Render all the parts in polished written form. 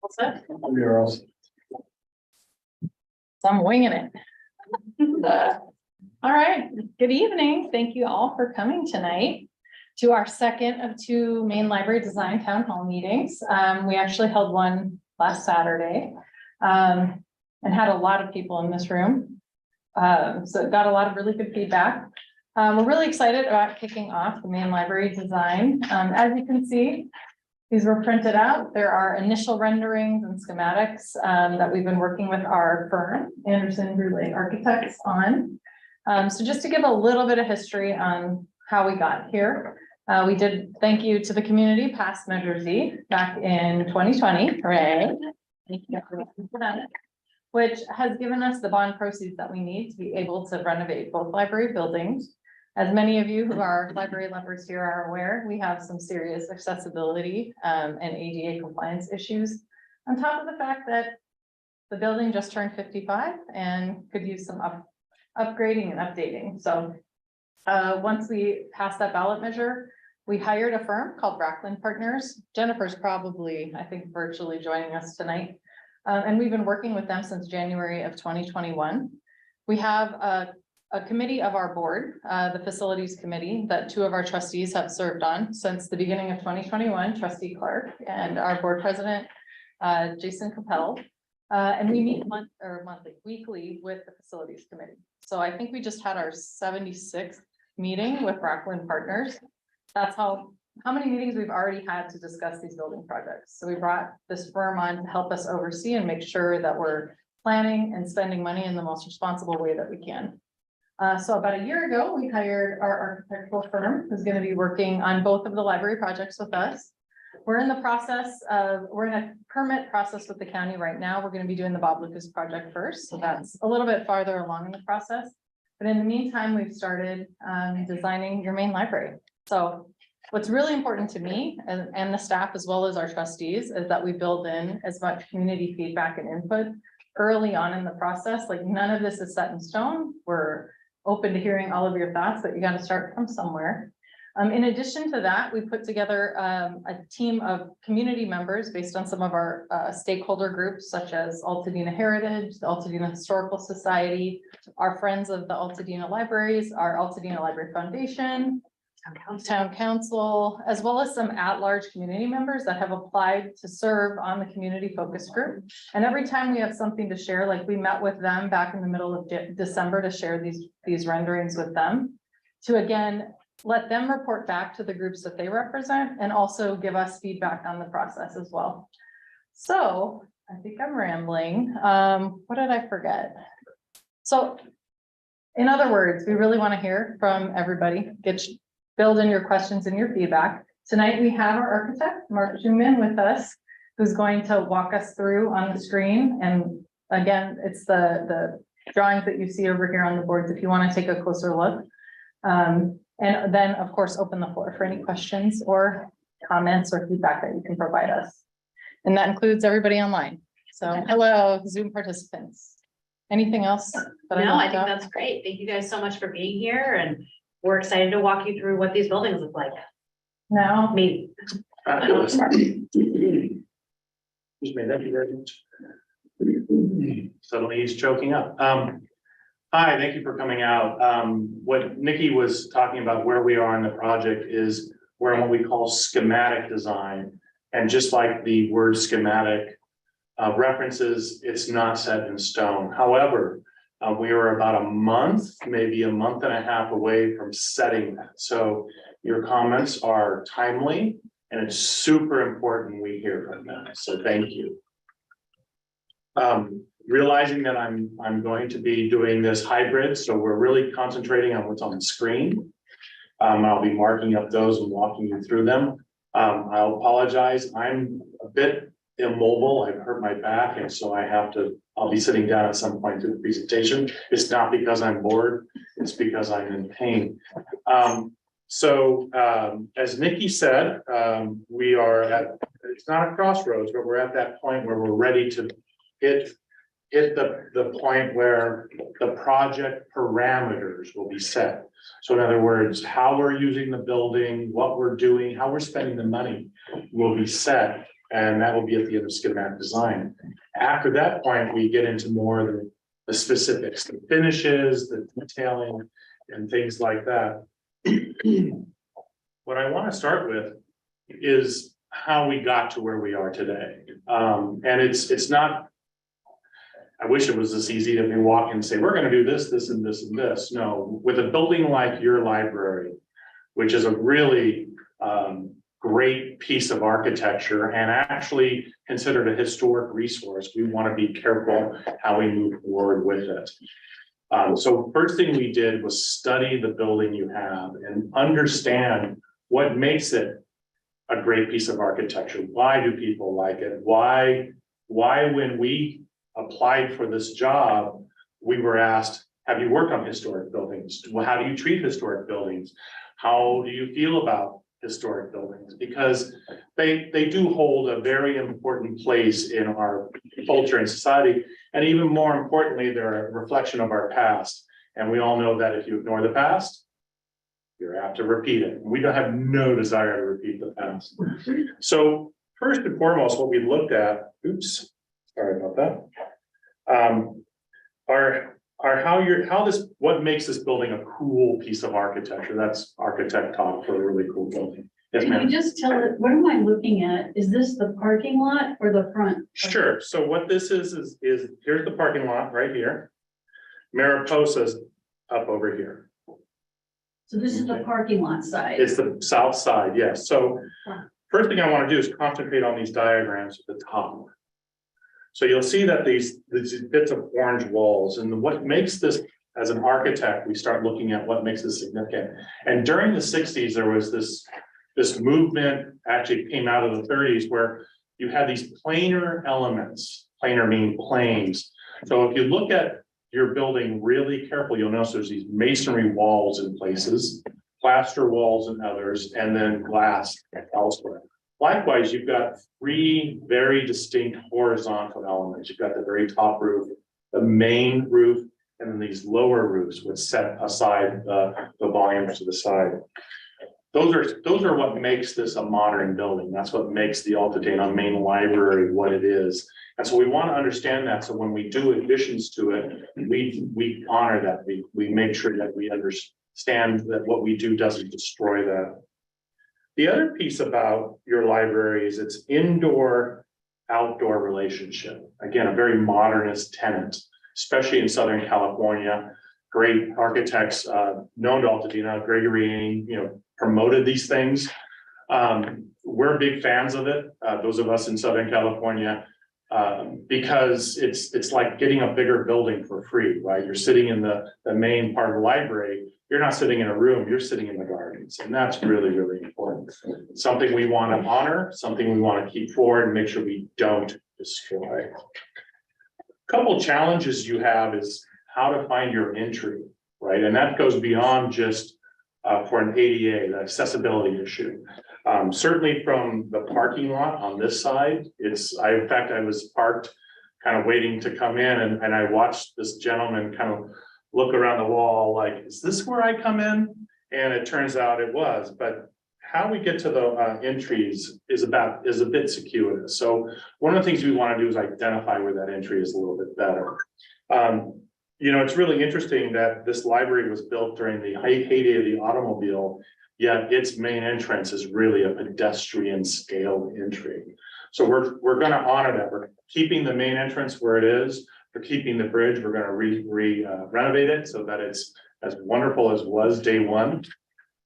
What's that? Murals. So I'm winging it. All right, good evening. Thank you all for coming tonight to our second of two main library design town hall meetings. We actually held one last Saturday and had a lot of people in this room. So it got a lot of really good feedback. We're really excited about kicking off the main library design. As you can see, these were printed out. There are initial renderings and schematics that we've been working with our firm, Anderson Brule Architects, on. So just to give a little bit of history on how we got here, we did thank you to the community past Measure Z back in 2020, hooray, which has given us the bond proceeds that we need to be able to renovate both library buildings. As many of you who are library lovers here are aware, we have some serious accessibility and ADA compliance issues, on top of the fact that the building just turned 55 and could use some upgrading and updating. So once we passed that ballot measure, we hired a firm called Bracklin Partners. Jennifer's probably, I think, virtually joining us tonight. And we've been working with them since January of 2021. We have a committee of our board, the facilities committee, that two of our trustees have served on since the beginning of 2021, Trustee Clark and our board president, Jason Capel. And we meet weekly with the facilities committee. So I think we just had our 76th meeting with Bracklin Partners. That's how many meetings we've already had to discuss these building projects. So we brought this firm on to help us oversee and make sure that we're planning and spending money in the most responsible way that we can. So about a year ago, we hired our architectural firm who's going to be working on both of the library projects with us. We're in a permit process with the county right now. We're going to be doing the Bob Lucas project first. So that's a little bit farther along in the process. But in the meantime, we've started designing your main library. So what's really important to me and the staff, as well as our trustees, is that we build in as much community feedback and input early on in the process. Like, none of this is set in stone. We're open to hearing all of your thoughts, but you got to start from somewhere. In addition to that, we put together a team of community members based on some of our stakeholder groups, such as Altadena Heritage, the Altadena Historical Society, our friends of the Altadena Libraries, our Altadena Library Foundation, Town Council, as well as some at-large community members that have applied to serve on the community focus group. And every time we have something to share, like we met with them back in the middle of December to share these renderings with them, to again, let them report back to the groups that they represent and also give us feedback on the process as well. So I think I'm rambling. What did I forget? So in other words, we really want to hear from everybody. Build in your questions and your feedback. Tonight we have our architect, Mark Schumann, with us, who's going to walk us through on the screen. And again, it's the drawings that you see over here on the boards if you want to take a closer look. And then, of course, open the floor for any questions or comments or feedback that you can provide us. And that includes everybody online. So hello, Zoom participants. Anything else? No, I think that's great. Thank you guys so much for being here, and we're excited to walk you through what these buildings look like. No. Me. Just made that very much. Suddenly he's choking up. Hi, thank you for coming out. What Nikki was talking about, where we are in the project, is we're in what we call schematic design. And just like the word schematic references, it's not set in stone. However, we are about a month, maybe a month and a half away from setting that. So your comments are timely, and it's super important we hear from them. So thank you. Realizing that I'm going to be doing this hybrid, so we're really concentrating on what's on the screen. I'll be marking up those and walking you through them. I'll apologize. I'm a bit immobile. I've hurt my back, and so I'll be sitting down at some point through the presentation. It's not because I'm bored, it's because I'm in pain. As Nikki said, we are it's not a crossroads, but we're at that point where we're ready to hit the point where the project parameters will be set. So in other words, how we're using the building, what we're doing, how we're spending the money will be set. And that will be at the end of schematic design. After that point, we get into more of the specifics, the finishes, the detailing, and things like that. What I want to start with is how we got to where we are today. And it's not, I wish it was this easy to be walking and say, we're going to do this, this, and this, and this. No, with a building like your library, which is a really great piece of architecture and actually considered a historic resource, we want to be careful how we move forward with it. So first thing we did was study the building you have and understand what makes it a great piece of architecture. Why do people like it? Why when we applied for this job, we were asked, have you worked on historic buildings? Well, how do you treat historic buildings? How do you feel about historic buildings? Because they do hold a very important place in our culture and society. And even more importantly, they're a reflection of our past. And we all know that if you ignore the past, you're apt to repeat it. We don't have no desire to repeat the past. So first and foremost, what we looked at, oops, sorry about that, what makes this building a cool piece of architecture. That's architect talk for a really cool building. Yes, Can ma'am. you just tell it, what am I looking at? Is this the parking lot or the front? Sure. So what this is here's the parking lot right here. Mariposa's up over here. So this is the Okay. parking lot side. It's the south side, yes. So first thing I want to do is concentrate on these diagrams at the top. So you'll see that these bits of orange walls, and what makes this, as an architect, we start looking at what makes this significant. And during the 60s, there was this movement, actually came out of the 30s, where you had these planar elements. Planar meaning planes. So if you look at your building really carefully, you'll notice there's these masonry walls in places, plaster walls in others, and then glass elsewhere. Likewise, you've got three very distinct horizontal elements. You've got the very top roof, the main roof, and then these lower roofs which set aside the volumes to the side. Those are what makes this a modern building. That's what makes the Altadena main library what it is. And so we want to understand that. So when we do additions to it, we honor that. We make sure that we understand that what we do doesn't destroy that. The other piece about your library is its indoor-outdoor relationship. Again, a very modernist tenant, especially in Southern California. Great architects known to Altadena, Gregory, promoted these things. We're big fans of it, those of us in Southern California, because it's like getting a bigger building for free, right? You're sitting in the main part of the library. You're not sitting in a room, you're sitting in the gardens. And that's really, really important. Something we want to honor, something we want to keep forward and make sure we don't destroy. A couple challenges you have is how to find your entry, right? And that goes beyond just for an ADA, the accessibility issue. Certainly from the parking lot on this side, in fact, I was parked kind of waiting to come in and I watched this gentleman kind of look around the wall like, is this where I come in? And it turns out it was, but how we get to the entries is a bit circuitous. So one of the things we want to do is identify where that entry is a little bit better. It's really interesting that this library was built during the heyday of the automobile, yet its main entrance is really a pedestrian scaled entry. So we're going to honor that. We're keeping the main entrance where it is. We're keeping the bridge. We're going to renovate it so that it's as wonderful as was day one.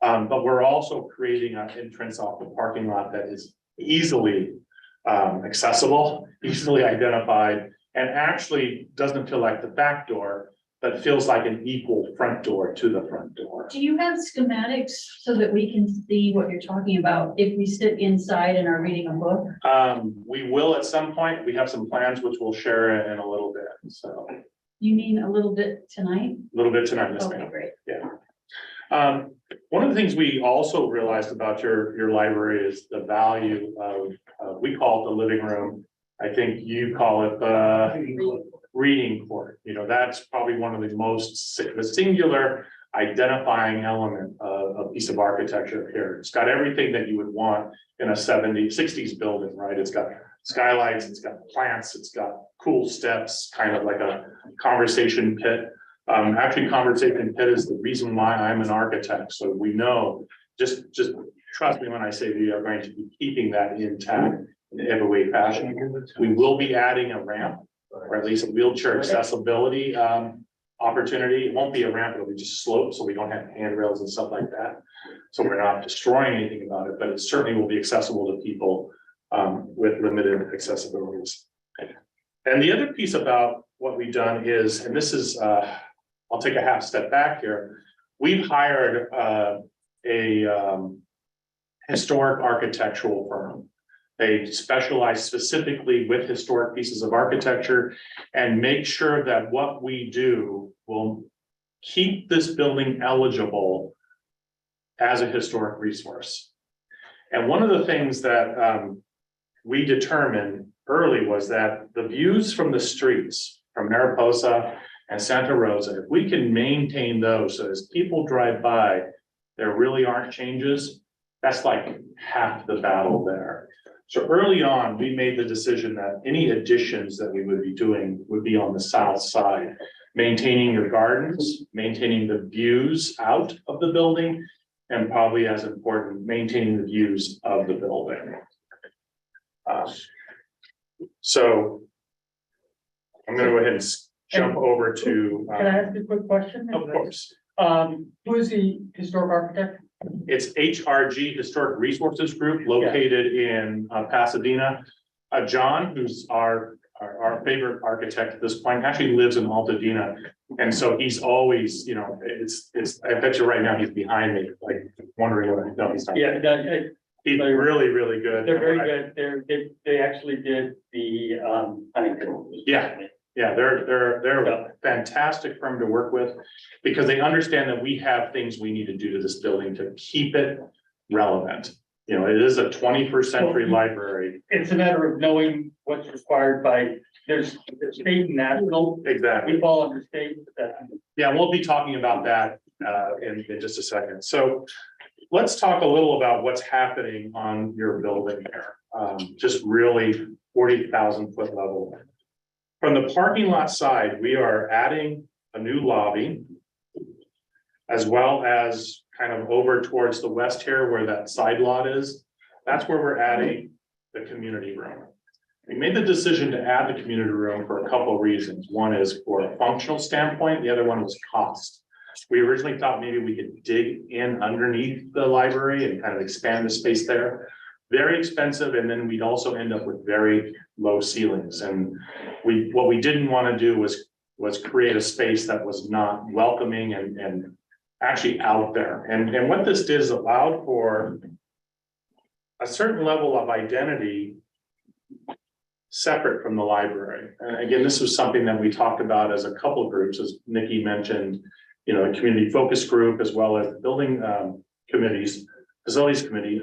But we're also creating an entrance off the parking lot that is easily accessible, easily identified, and actually doesn't feel like the back door, but feels like an equal front door to the front door. Do you have schematics so that we can see what you're talking about if we sit inside and are reading a book? We will at some point. We have some plans which we'll share in a little bit. So You mean a little bit tonight? a little bit tonight, yes, Okay, ma'am. great. Yeah. One of the things we also realized about your library is the value of we call it the living room. I think you call it the reading court. That's probably one of the most singular identifying element of a piece of architecture here. It's got everything that you would want in a 70s, 60s building, right? It's got skylights, it's got plants, it's got cool steps, kind of like a conversation pit. Actually, conversation pit is the reason why I'm an architect. So we know, just trust me when I say we are going to be keeping that intact in every way fashion. We will be adding a ramp, or at least a wheelchair accessibility opportunity. It won't be a ramp, it'll be just slope, so we don't have handrails and stuff like that. So we're not destroying anything about it, but it certainly will be accessible to people with limited accessibilities. And the other piece about what we've done is, and this is, I'll take a half step back here. We've hired a historic architectural firm. They specialize specifically with historic pieces of architecture and make sure that what we do will keep this building eligible as a historic resource. And one of the things that we determined early was that the views from the streets from Mariposa and Santa Rosa, if we can maintain those, so as people drive by, there really aren't changes, that's like half the battle there. So early on, we made the decision that any additions that we would be doing would be on the south side, maintaining the gardens, maintaining the views out of the building, and probably as important, maintaining the views of the building. So I'm going to go ahead and jump over to. Can I ask a quick question? Of course. Who is the historic architect? It's HRG Historic Resources Group located in Pasadena. John, who's our favorite architect at this point, actually lives in Altadena. And so he's always, you know, I bet you right now he's behind me, like wondering what, no, he's not. Yeah, He's really, really good. they're very good. They actually did the, Yeah, they're a fantastic firm to work with because they understand that we have things we need to do to this building to keep it relevant. You know, it is a 21st century library. It's a matter of knowing what's required by, there's state and national. Exactly. We fall under state. Yeah, we'll be talking about that in just a second. So let's talk a little about what's happening on your building here. Just really 40,000 foot level. From the parking lot side, we are adding a new lobby, as well as kind of over towards the west here where that side lot is. That's where we're adding the community room. We made the decision to add the community room for a couple of reasons. One is for a functional standpoint, the other one was cost. We originally thought maybe we could dig in underneath the library and kind of expand the space there. Very expensive, and then we'd also end up with very low ceilings. And what we didn't want to do was create a space that was not welcoming and actually out there. And what this did is allowed for a certain level of identity separate from the library. And again, this was something that we talked about as a couple of groups, as Nikki mentioned, you know, a community focus group, as well as building committees, facilities committee,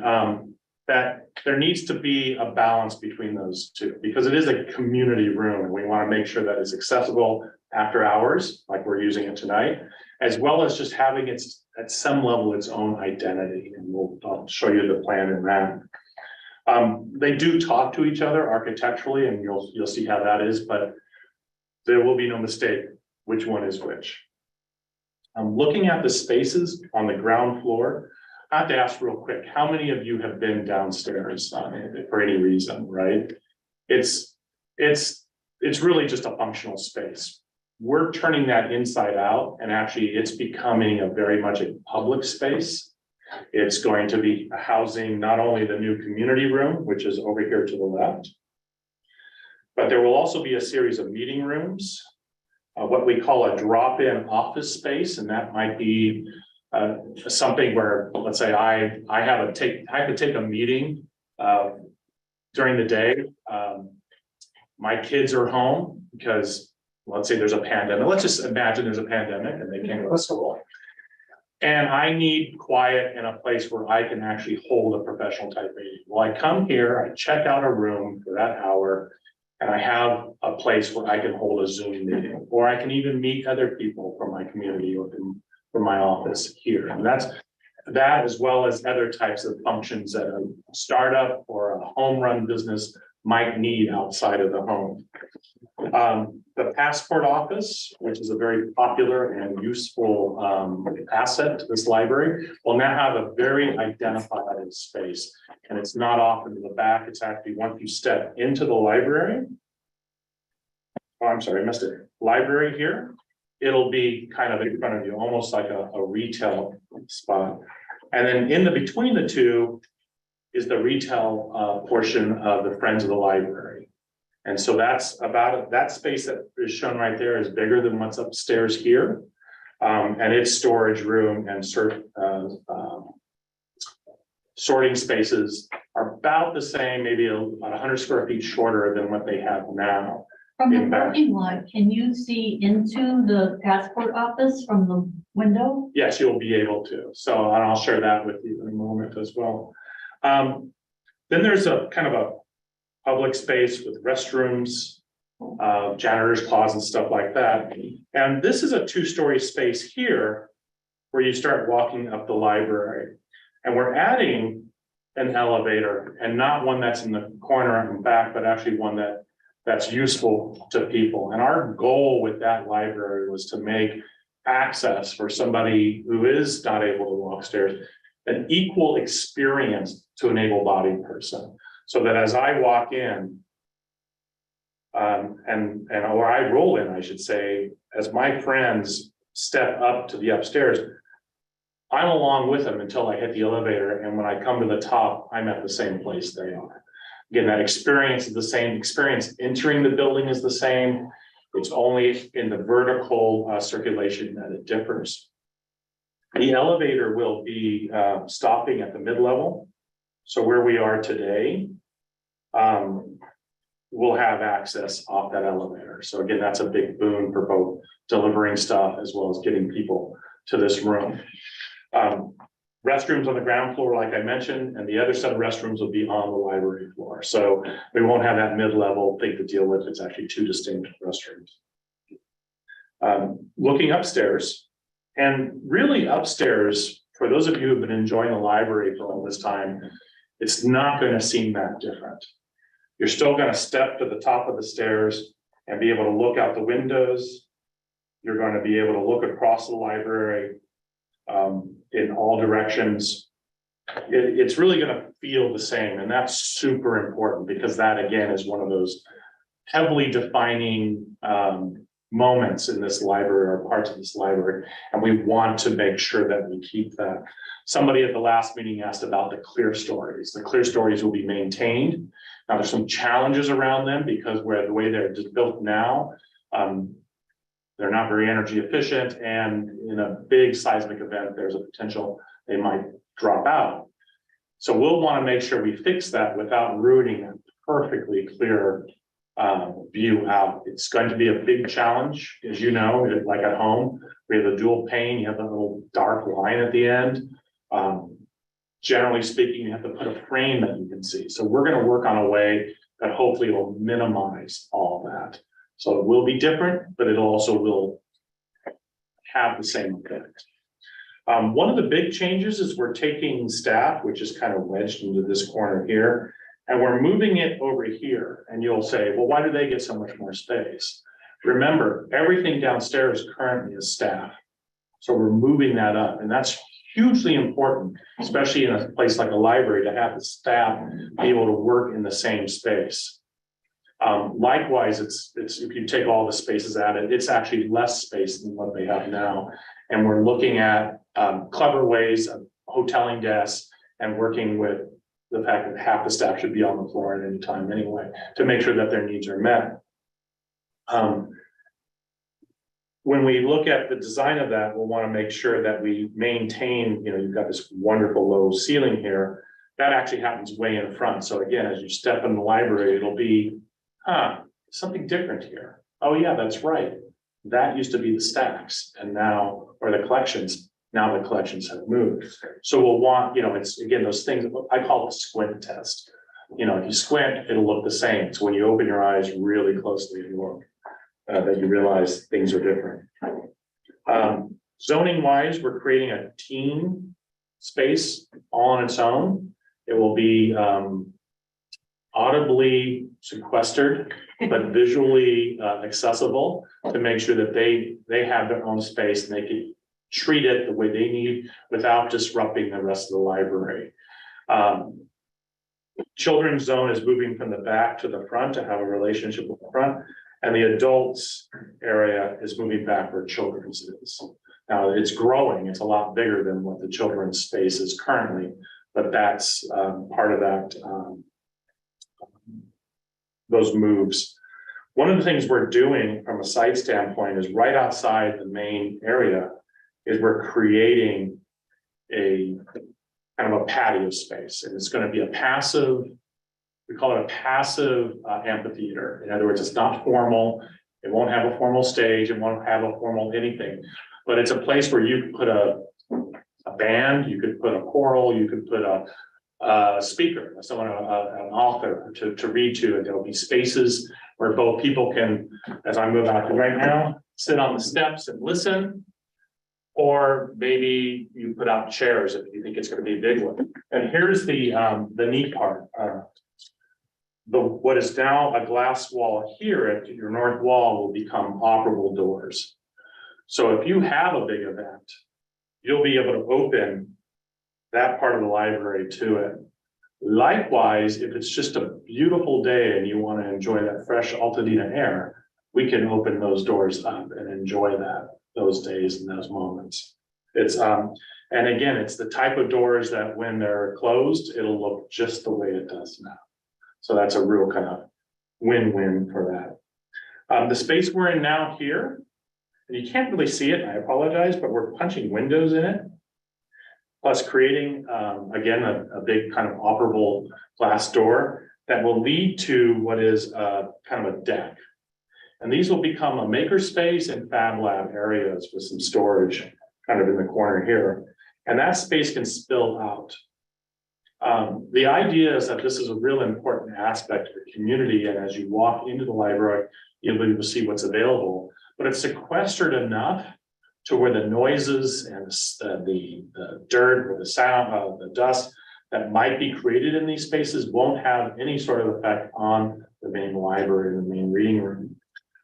that there needs to be a balance between those two, because it is a community room and we want to make sure that it's accessible after hours, like we're using it tonight, as well as just having its, at some level, its own identity. And I'll show you the plan in that. They do talk to each other architecturally, and you'll see how that is, but there will be no mistake which one is which. Looking at the spaces on the ground floor, I have to ask real quick, how many of you have been downstairs for any reason, right? It's really just a functional space. We're turning that inside out, and actually it's becoming a very much a public space. It's going to be housing not only the new community room, which is over here to the left, but there will also be a series of meeting rooms, what we call a drop-in office space, and that might be something where, let's say I have to take a meeting during the day. My kids are home because let's say there's a pandemic. Let's just imagine there's a pandemic and they can't go to school. And I need quiet and a place where I can actually hold a professional type meeting. Well, I come here, I check out a room for that hour, and I have a place where I can hold a Zoom meeting, or I can even meet other people from my community from my office here. And that's that, as well as other types of functions that a startup or a home run business might need outside of the home. The passport office, which is a very popular and useful asset to this library, will now have a very identified space. And it's not off in the back, it's actually once you step into the library. Oh, I'm sorry, I missed it. Library here, it'll be kind of in front of you, almost like a retail spot. And then in the between the two is the retail portion of the Friends of the Library. And so that's about that space that is shown right there is bigger than what's upstairs here. And its storage room and sorting spaces are about the same, maybe about 100 square feet shorter than what they have now. From the In back. parking lot, can you see into the passport office from the window? Yes, you'll be able to. So I'll share that with you in a moment as well. Then there's a kind of a public space with restrooms, janitor's closets, stuff like that. And this is a two-story space here where you start walking up the library. And we're adding an elevator, and not one that's in the corner and back, but actually one that's useful to people. And our goal with that library was to make access for somebody who is not able to walk stairs an equal experience to an able-bodied person. So that as I walk in, or I roll in, I should say, as my friends step up to the upstairs, I'm along with them until I hit the elevator. And when I come to the top, I'm at the same place they are. Again, that experience is the same. Experience entering the building is the same. It's only in the vertical circulation that it differs. The elevator will be stopping at the mid-level. So where we are today, we'll have access off that elevator. So again, that's a big boon for both delivering stuff as well as getting people to this room. Restrooms on the ground floor, like I mentioned, and the other set of restrooms will be on the library floor. So we won't have that mid-level thing to deal with. It's actually two distinct restrooms. Looking upstairs, and really upstairs, for those of you who've been enjoying the library for all this time, it's not going to seem that different. You're still going to step to the top of the stairs and be able to look out the windows. You're going to be able to look across the library in all directions. It's really going to feel the same. And that's super important because that, again, is one of those heavily defining moments in this library or parts of this library. And we want to make sure that we keep that. Somebody at the last meeting asked about the clear stories. The clear stories will be maintained. Now there's some challenges around them because the way they're just built now, they're not very energy efficient, and in a big seismic event, there's a potential they might drop out. So we'll want to make sure we fix that without ruining a perfectly clear view out. It's going to be a big challenge, as you know, like at home, we have a dual pane, you have a little dark line at the end. Generally speaking, you have to put a frame that you can see. So we're going to work on a way that hopefully will minimize all that. So it will be different, but it also will have the same effect. One of the big changes is we're taking staff, which is kind of wedged into this corner here, and we're moving it over here. And you'll say, well, why do they get so much more space? Remember, everything downstairs currently is staff. So we're moving that up, and that's hugely important, especially in a place like a library, to have the staff be able to work in the same space. Likewise, it's if you take all the spaces added, it's actually less space than what they have now. And we're looking at clever ways of hoteling desks and working with the fact that half the staff should be on the floor at any time anyway, to make sure that their needs are met. When we look at the design of that, we'll want to make sure that we maintain, you've got this wonderful low ceiling here. That actually happens way in front. So again, as you step in the library, it'll be, something different here. Oh yeah, that's right. That used to be the stacks and now, or the collections. Now the collections have moved. So we'll want, it's again, those things, I call it a squint test. If you squint, it'll look the same. So when you open your eyes really closely and look, that you realize things are different. Zoning wise, we're creating a teen space all on its own. It will be audibly sequestered, but visually accessible to make sure that they have their own space and they can treat it the way they need without disrupting the rest of the library. Children's zone is moving from the back to the front to have a relationship with the front, and the adults area is moving back where children's is. Now it's growing, it's a lot bigger than what the children's space is currently, but that's part of that, those moves. One of the things we're doing from a site standpoint is right outside the main area is we're creating a kind of a patio space, and it's going to be a passive, we call it a passive amphitheater. In other words, it's not formal, it won't have a formal stage, it won't have a formal anything, but it's a place where you could put a band, you could put a choral, you could put a speaker, someone, an author to read to, and there'll be spaces where both people can, as I'm about to right now, sit on the steps and listen. Or maybe you put out chairs if you think it's going to be a big one. And here's the neat part. What is now a glass wall here at your north wall will become operable doors. So if you have a big event, you'll be able to open that part of the library to it. Likewise, if it's just a beautiful day and you want to enjoy that fresh Altadena air, we can open those doors up and enjoy those days and those moments. It's and again, it's the type of doors that when they're closed, it'll look just the way it does now. So that's a real kind of win-win for that. The space we're in now here, and you can't really see it, and I apologize, but we're punching windows in it. Plus creating, again, a big kind of operable glass door that will lead to what is kind of a deck. And these will become a maker space and fab lab areas with some storage kind of in the corner here. And that space can spill out. The idea is that this is a real important aspect of the community. And as you walk into the library, you'll be able to see what's available, but it's sequestered enough to where the noises and the dirt or the sound, the dust that might be created in these spaces won't have any sort of effect on the main library and the main reading room.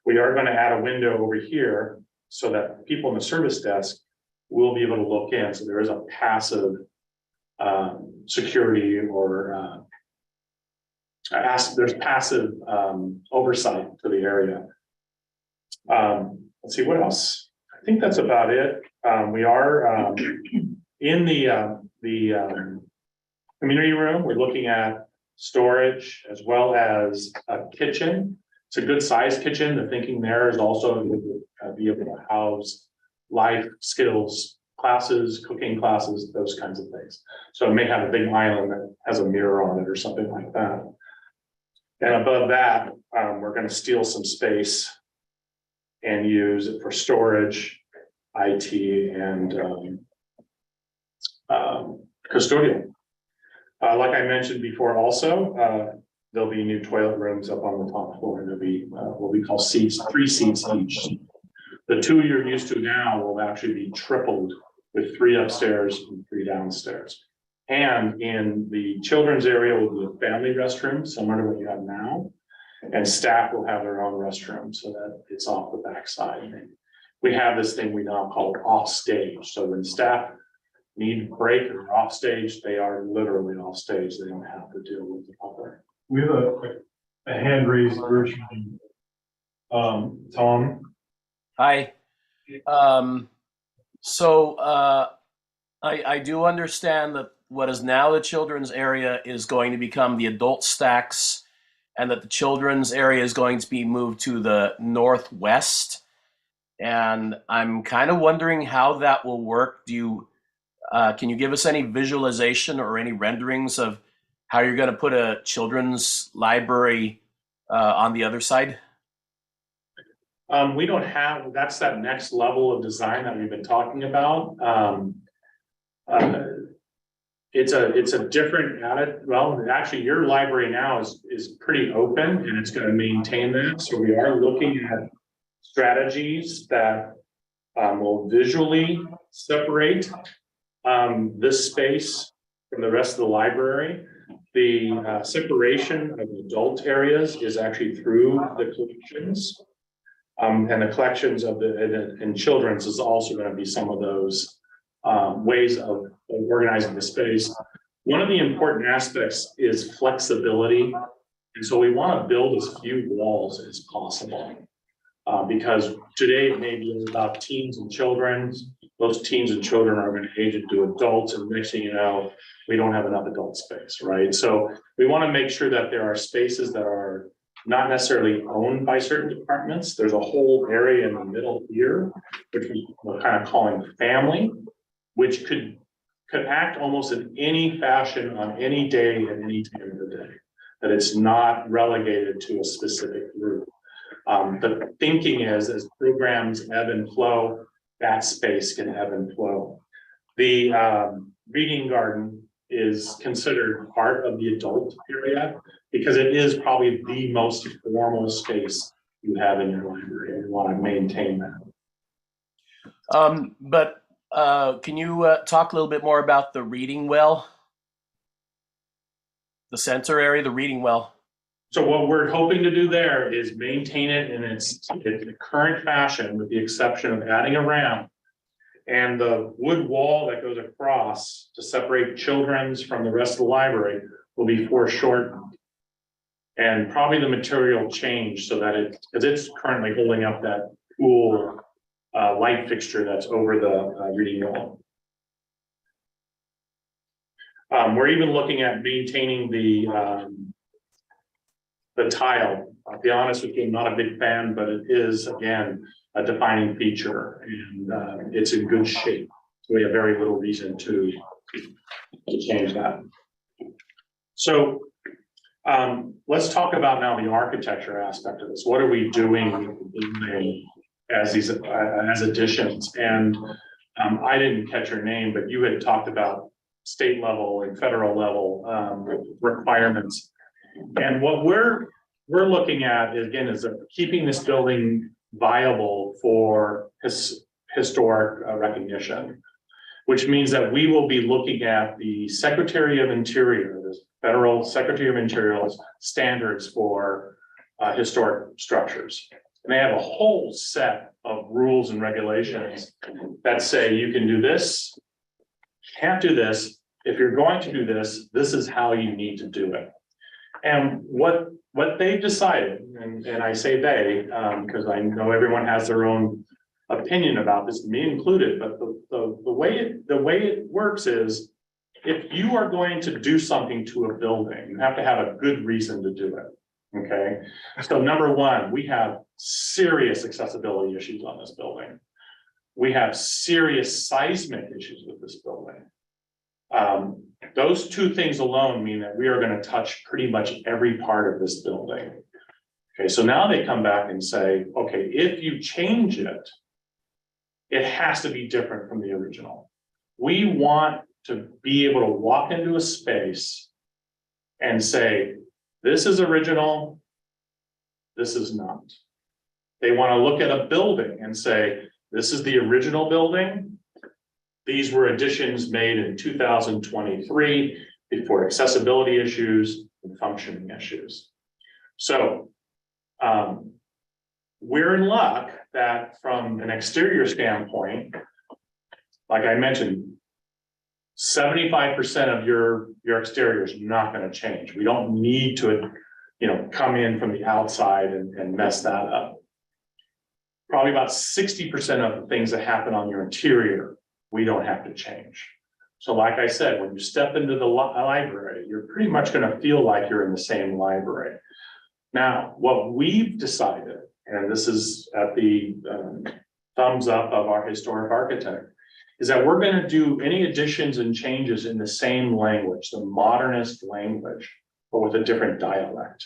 We are going to add a window over here so that people in the service desk will be able to look in. So there is a passive security or there's passive oversight to the area. Let's see what else. I think that's about it. We are in the community room. We're looking at storage as well as a kitchen. It's a good sized kitchen. The thinking there is also to be able to house life skills classes, cooking classes, those kinds of things. So it may have a big island that has a mirror on it or something like that. And above that, we're going to steal some space and use it for storage, IT, and custodial. Like I mentioned before, also, there'll be new toilet rooms up on the top floor. There'll be what we call seats, 3 seats each. The 2 you're used to now will actually be tripled with 3 upstairs and 3 downstairs. And in the children's area will be a family restroom, similar to what you have now. And staff will have their own restroom so that it's off the backside. We have this thing we now call off stage. So when staff need a break or off stage, they are literally off stage. They don't have to deal with the public. We have a hand raised virtually. Tom. Hi. I do understand that what is now the children's area is going to become the adult stacks, and that the children's area is going to be moved to the northwest. And I'm kind of wondering how that will work. Can you give us any visualization or any renderings of how you're going to put a children's library on the other side? We don't have, that's that next level of design that we've been talking about. It's a different added, well, actually your library now is pretty open and it's going to maintain that. So we are looking at strategies that will visually separate this space from the rest of the library. The separation of adult areas is actually through the collections. And the collections of in children's is also going to be some of those ways of organizing the space. One of the important aspects is flexibility. And so we want to build as few walls as possible. Because today it may be about teens and children. Those teens and children are going to age into adults, and next thing you know, we don't have enough adult space, right? So we want to make sure that there are spaces that are not necessarily owned by certain departments. There's a whole area in the middle here, which we're kind of calling family, which could act almost in any fashion on any day and any time of the day, that it's not relegated to a specific group. The thinking is, as programs ebb and flow, that space can ebb and flow. The reading garden is considered part of the adult area because it is probably the most formal space you have in your library, and you want to maintain that. But can you talk a little bit more about the reading well? The center area, the reading well. So what we're hoping to do there is maintain it in its current fashion, with the exception of adding a ramp. And the wood wall that goes across to separate children's from the rest of the library will be foreshortened. And probably the material change so that because it's currently holding up that cool light fixture that's over the reading wall. We're even looking at maintaining the tile. I'll be honest with you, I'm not a big fan, but it is, again, a defining feature, and it's in good shape. So we have very little reason to change that. So let's talk about now the architecture aspect of this. What are we doing as these as additions? And I didn't catch your name, but you had talked about state level and federal level requirements. And what we're looking at is, again, is keeping this building viable for historic recognition, which means that we will be looking at the Secretary of Interior, the federal Secretary of Interior's standards for historic structures. And they have a whole set of rules and regulations that say you can do this, can't do this. If you're going to do this, this is how you need to do it. And what they've decided, and I say they, because I know everyone has their own opinion about this, me included, but the way it works is, if you are going to do something to a building, you have to have a good reason to do it. Okay, so number one, we have serious accessibility issues on this building. We have serious seismic issues with this building. Those two things alone mean that we are going to touch pretty much every part of this building. Okay, so now they come back and say, okay, if you change it, it has to be different from the original. We want to be able to walk into a space and say, this is original, this is not. They want to look at a building and say, this is the original building. These were additions made in 2023 before accessibility issues and functioning issues. So we're in luck that from an exterior standpoint, like I mentioned, 75% of your exterior is not going to change. We don't need to, come in from the outside and mess that up. Probably about 60% of the things that happen on your interior, we don't have to change. So like I said, when you step into the library, you're pretty much going to feel like you're in the same library. Now, what we've decided, and this is at the thumbs up of our historic architect, is that we're going to do any additions and changes in the same language, the modernist language, but with a different dialect.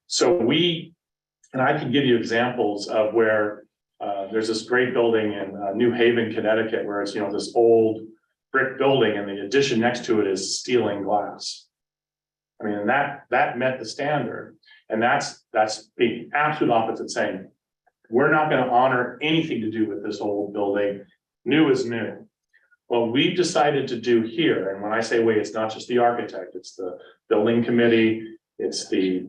So and I can give you examples of where there's this great building in New Haven, Connecticut, where it's, this old brick building, and the addition next to it is steel and glass. I mean, that met the standard, and that's the absolute opposite saying, we're not gonna honor anything to do with this old building. New is new. What we've decided to do here, and when I say we, it's not just the architect, it's the building committee, it's the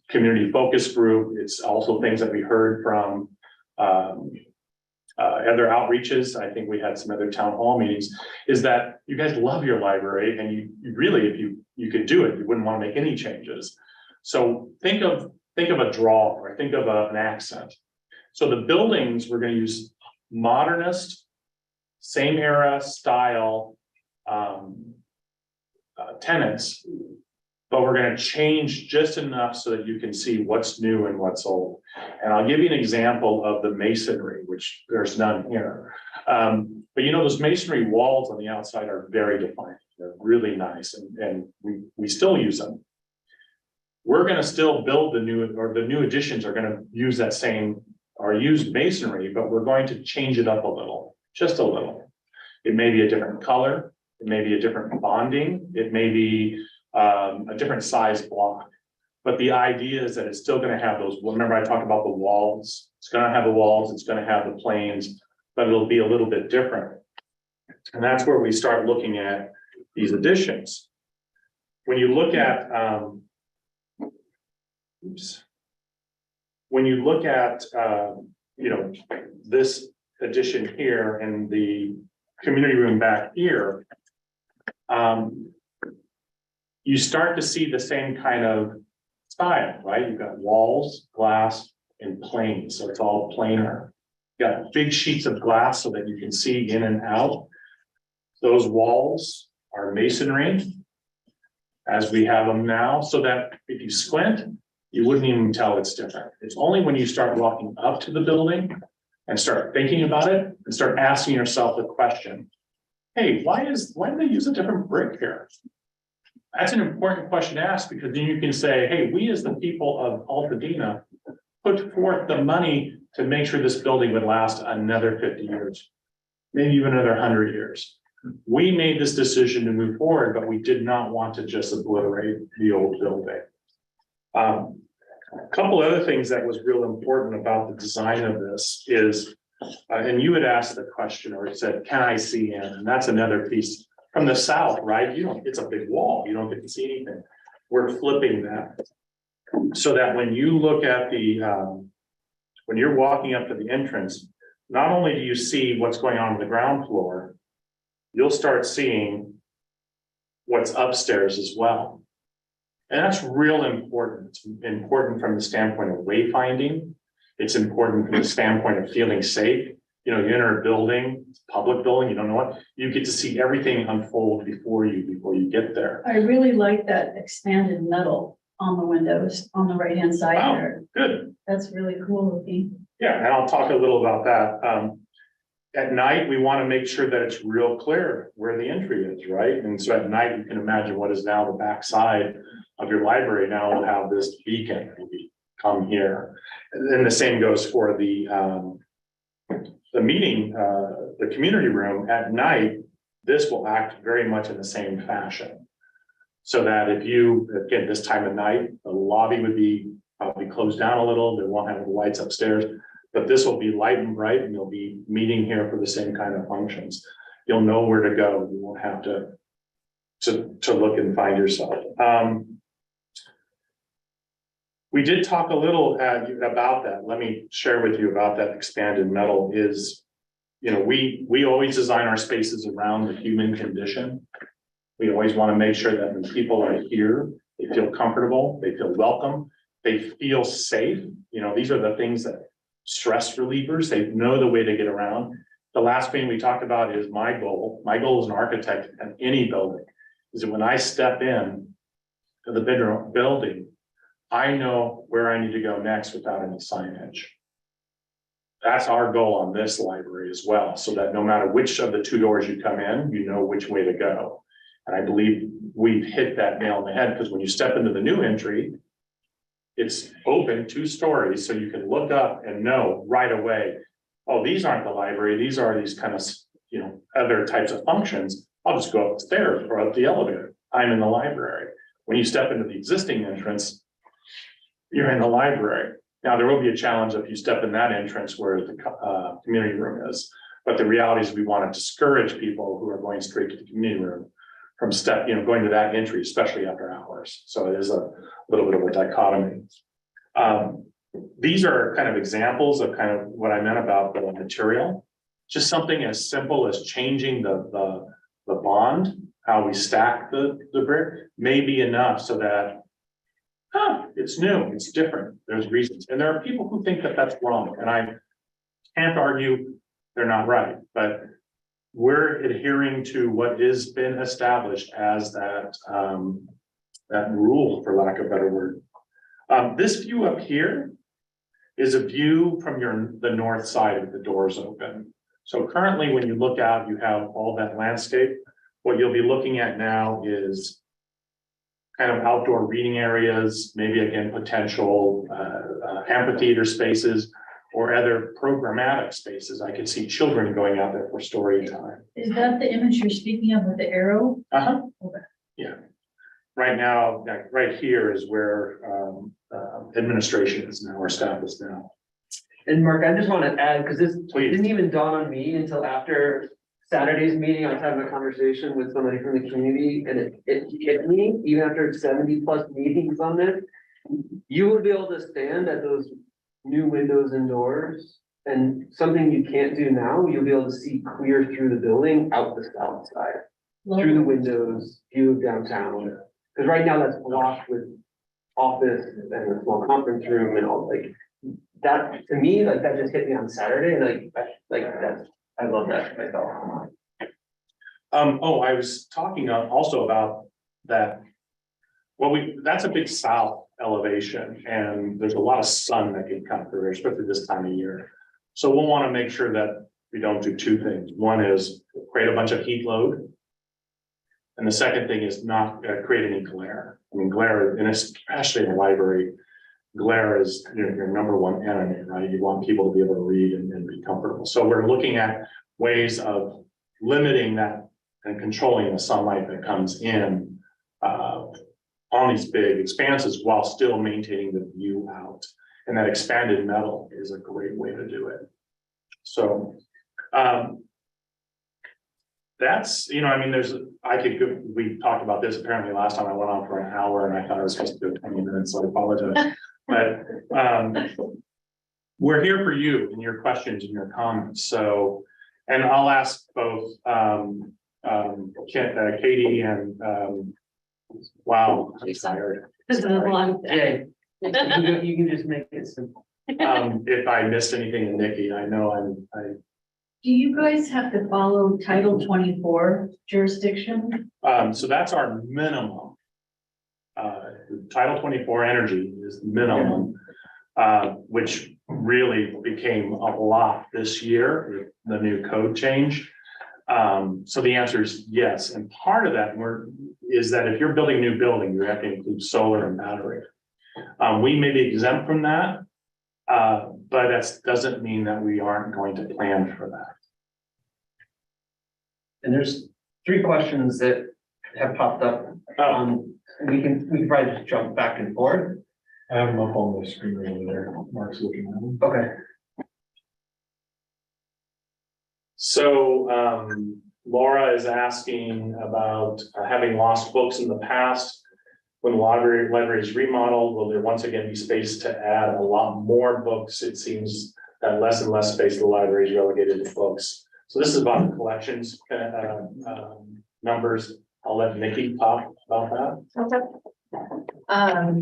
community focus group, it's also things that we heard from other outreaches. I think we had some other town hall meetings, is that you guys love your library, and you really, if you could do it, you wouldn't want to make any changes. So think of a draw, or think of an accent. So the buildings, we're going to use modernist, same era style tenants, but we're going to change just enough so that you can see what's new and what's old. And I'll give you an example of the masonry, which there's none here. But you know, those masonry walls on the outside are very defined. They're really nice, and we still use them. We're going to still build the new additions are going to use that same, or use masonry, but we're going to change it up a little, just a little. It may be a different color, it may be a different bonding, it may be a different size block. But the idea is that it's still going to have those. Remember, I talked about the walls. It's going to have the walls, it's going to have the planes, but it'll be a little bit different. And that's where we start looking at these additions. When you look at when you look at you know, this addition here and the community room back here, you start to see the same kind of style, right? You've got walls, glass, and planes, so it's all planar. You got big sheets of glass so that you can see in and out. Those walls are masonry, as we have them now, so that if you squint, you wouldn't even tell it's different. It's only when you start walking up to the building and start thinking about it and start asking yourself the question, hey, why do they use a different brick here? That's an important question to ask, because then you can say, hey, we as the people of Altadena put forth the money to make sure this building would last another 50 years, maybe even another 100 years. We made this decision to move forward, but we did not want to just obliterate the old building. A couple other things that was real important about the design of this is, and you had asked the question or said, can I see in? And that's another piece. From the south, right? It's a big wall. You don't get to see anything. We're flipping that so that when you look at the, when you're walking up to the entrance, not only do you see what's going on the ground floor, you'll start seeing what's upstairs as well. And that's real important. It's important from the standpoint of wayfinding. It's important from the standpoint of feeling safe. You know, you enter a building, public building, you don't know what, you get to see everything unfold before you get there. I really like that expanded metal on the windows on the right-hand side Wow, there. good. That's really cool looking. Yeah, and I'll talk a little about that. At night, we want to make sure that it's real clear where the entry is, right? And so at night, you can imagine what is now the back side of your library. Now will have this beacon, come here. And then the same goes for the meeting, the community room at night. This will act very much in the same fashion. So that if you, again, this time of night, the lobby would be probably closed down a little, they won't have the lights upstairs, but this will be light and bright, and you'll be meeting here for the same kind of functions. You'll know where to go. You won't have to look and find yourself. We did talk a little about that. Let me share with you about that expanded metal is, you know, we always design our spaces around the human condition. We always want to make sure that when people are here, they feel comfortable, they feel welcome, they feel safe. You know, these are the things that stress relievers, they know the way to get around. The last thing we talked about is my goal as an architect in any building is that when I step in to the building, I know where I need to go next without any signage. That's our goal on this library as well, so that no matter which of the two doors you come in, you know which way to go. And I believe we've hit that nail on the head, because when you step into the new entry, it's open 2 stories, so you can look up and know right away, oh, these aren't the library, these are these kind of, you know, other types of functions. I'll just go upstairs or up the elevator. I'm in the library. When you step into the existing entrance, you're in the library. Now, there will be a challenge if you step in that entrance where the community room is. But the reality is we want to discourage people who are going straight to the community room from going to that entry, especially after hours. So it is a little bit of a dichotomy. These are kind of examples of kind of what I meant about the material. Just something as simple as changing the bond, how we stack the brick may be enough so that it's new, it's different, there's reasons. And there are people who think that that's wrong, and I can't argue they're not right, but we're adhering to what has been established as that rule, for lack of a better word. This view up here is a view from the north side of the doors open. So currently, when you look out, you have all that landscape. What you'll be looking at now is kind of outdoor reading areas, maybe again, potential amphitheater spaces or other programmatic spaces. I could see children going out there for story time. Is that the image you're speaking of with the arrow? Okay. Yeah. Right now, right here is where administration is now, or staff is now. And Mark, I just want to add, because this Please. didn't even dawn on me until after Saturday's meeting. I was having a conversation with somebody from the community, and it hit me, even after 70+ meetings on this. You would be able to stand at those new windows and doors, and something you can't do now, you'll be able to see clear through the building out the south side, through the windows, view of downtown. Because right now that's blocked with office and a small conference room and all, like that, to me, like that just hit me on Saturday, that's, I love that myself. I was talking also about that. Well, that's a big south elevation, and there's a lot of sun that can come through, especially this time of year. So we'll want to make sure that we don't do two things. One is create a bunch of heat load. And the second thing is not create any glare. I mean, glare, and especially in the library, glare is your number one enemy, right? You want people to be able to read and be comfortable. So we're looking at ways of limiting that and controlling the sunlight that comes in on these big expanses while still maintaining the view out. And that expanded metal is a great way to do it. So that's, I mean, we talked about this apparently last time. I went on for an hour and I thought I was supposed to do 20 minutes, so I apologize. But we're here for you and your questions and your comments. So, and I'll ask both Katie and wow, I'm tired. This is a long Jay, you can just make it simple. If I missed anything in Nikki, I know Do you guys have to follow Title 24 jurisdiction? so that's our minimum. Title 24 energy is minimum, which really became a lot this year with the new code change. So the answer is yes. And part of that is that if you're building a new building, you have to include solar and battery. We may be exempt from that, but that doesn't mean that we aren't going to plan for that. And there's 3 questions that have popped up. We can probably just jump back and forth. I have them up on the screen over there. Mark's looking at them. Okay. So Laura is asking about having lost books in the past. When the library is remodeled, will there once again be space to add a lot more books? It seems that less and less space of the library is relegated to books. So this is about the collections numbers. I'll let Nikki talk about that. Okay.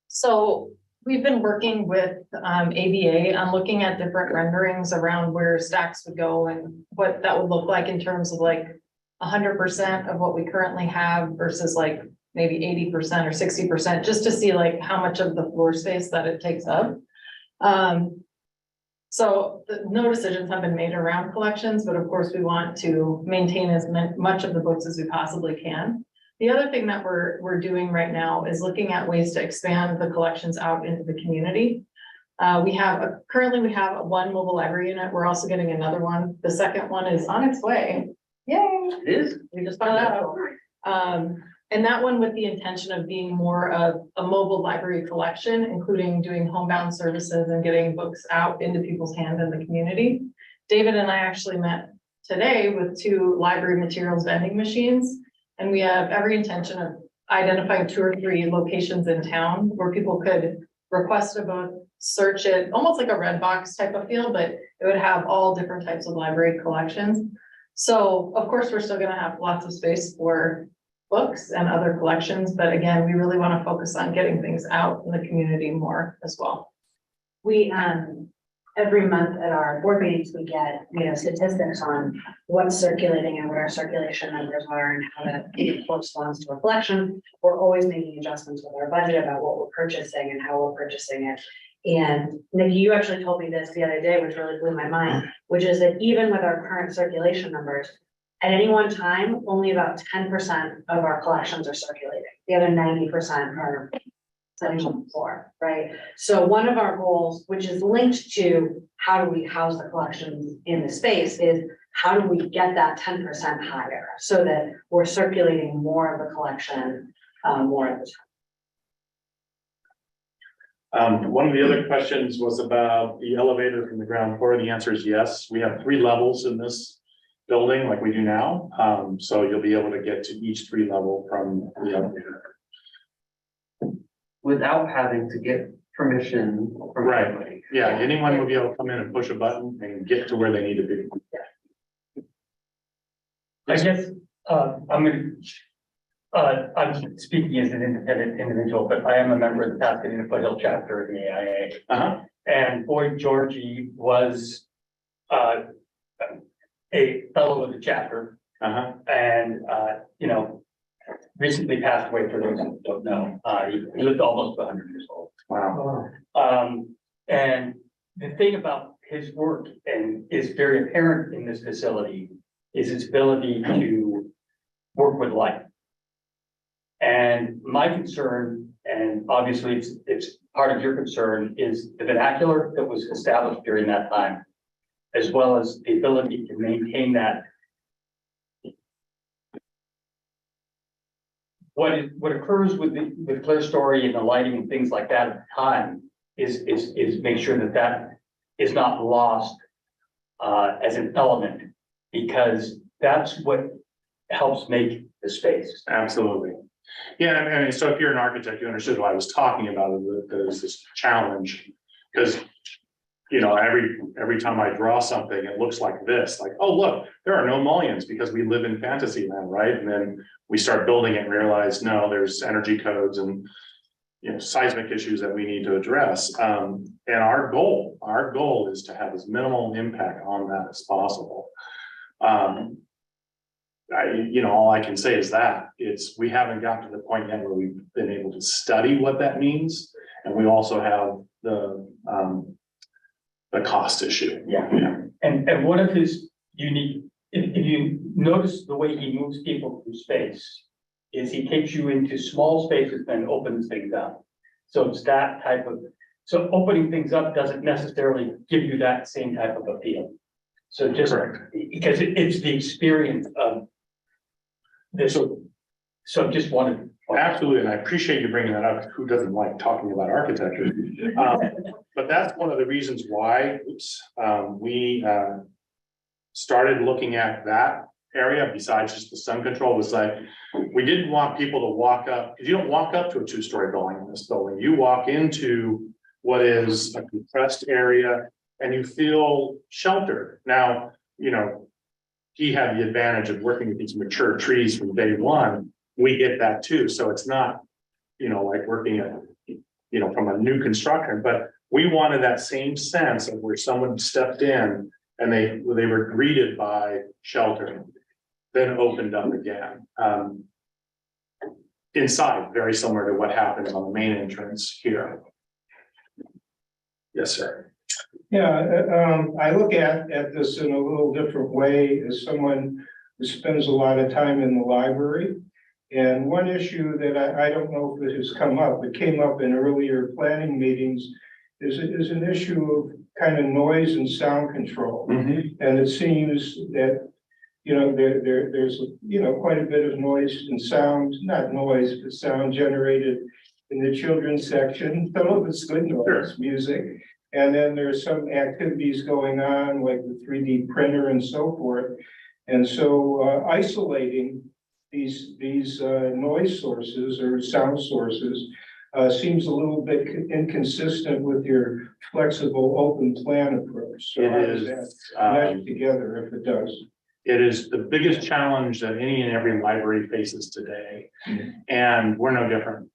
So we've been working with ABA on looking at different renderings around where stacks would go and what that would look like in terms of like 100% of what we currently have versus like maybe 80% or 60%, just to see like how much of the floor space that it takes up. So no decisions have been made around collections, but of course we want to maintain as much of the books as we possibly can. The other thing that we're doing right now is looking at ways to expand the collections out into the community. Currently we have one mobile library unit. We're also getting another one. The second one is on its way. Yay! It is? We just found out. And that one with the intention of being more of a mobile library collection, including doing homebound services and getting books out into people's hands in the community. David and I actually met today with 2 library materials vending machines. And we have every intention of identifying 2 or 3 locations in town where people could request a book, search it, almost like a red box type of feel, but it would have all different types of library collections. So of course, we're still gonna have lots of space for books and other collections, but again, we really want to focus on getting things out in the community more as well. We, every month at our board meetings, we get, statistics on what's circulating and what our circulation numbers are and how that corresponds to a collection. We're always making adjustments with our budget about what we're purchasing and how we're purchasing it. And Nikki, you actually told me this the other day, which really blew my mind, which is that even with our current circulation numbers, at any one time, only about 10% of our collections are circulating. The other 90% are sitting on the floor, right? So one of our goals, which is linked to how do we house the collections in the space, is how do we get that 10% higher so that we're circulating more of the collection more at the time. One of the other questions was about the elevator from the ground floor. The answer is yes. We have 3 levels in this building like we do now. So you'll be able to get to each 3 level from the elevator. Without having to get permission from Right. anybody. Yeah, anyone will be able to come in and push a button and get to where they need to be. I guess, I'm speaking as an independent individual, but I am a member of the Altadena Foothill chapter of the AIA. And Boyd Georgie was, a fellow of the chapter and, recently passed away, for those who don't know. He lived almost 100 years old. Wow. And the thing about his work and is very apparent in this facility is his ability to work with light. And my concern, and obviously it's part of your concern, is the vernacular that was established during that time, as well as the ability to maintain that. What occurs with the clear story and the lighting and things like that at the time is make sure that that is not lost as an element, because that's what helps make the space. Absolutely. Yeah, I mean, so if you're an architect, you understood what I was talking about, there's this challenge. Because, every time I draw something, it looks like this, like, oh, look, there are no mullions because we live in fantasy land, right? And then we start building it and realize, no, there's energy codes and seismic issues that we need to address. And our goal is to have as minimal impact on that as possible. All I can say is that we haven't gotten to the point yet where we've been able to study what that means. And we also have the cost issue. Yeah. And one of his unique, if you notice the way he moves people through space, is he takes you into small spaces and opens things up. So it's that type of, so opening things up doesn't necessarily give you that same type of a feel. So just because it's the experience of this. So just wanted. Absolutely, and I appreciate you bringing that up. Who doesn't like talking about architecture? But that's one of the reasons why we started looking at that area besides just the sun control. Was like, we didn't want people to walk up, because you don't walk up to a 2-story building in this building. You walk into what is a compressed area and you feel sheltered. Now, he had the advantage of working with these mature trees from day one. We get that too. So it's not, like working at, from a new construction, but we wanted that same sense of where someone stepped in and they were greeted by shelter, then opened up again. Inside, very similar to what happens on the main entrance here. Yes, sir. Yeah, I look at this in a little different way as someone who spends a lot of time in the library. And one issue that I don't know if it has come up, it came up in earlier planning meetings, is an issue of kind of noise and sound control. Mm-hmm. And it seems that there's, quite a bit of noise and sound, not noise, but sound generated in the children's section. Some of it's good noise, music. And then there's some activities going on like the 3D printer and so forth. And so isolating these noise sources or sound sources seems a little bit inconsistent with your flexible open plan approach. So how does that mesh together if it does? It is the biggest challenge that any and every library faces today, and we're no different.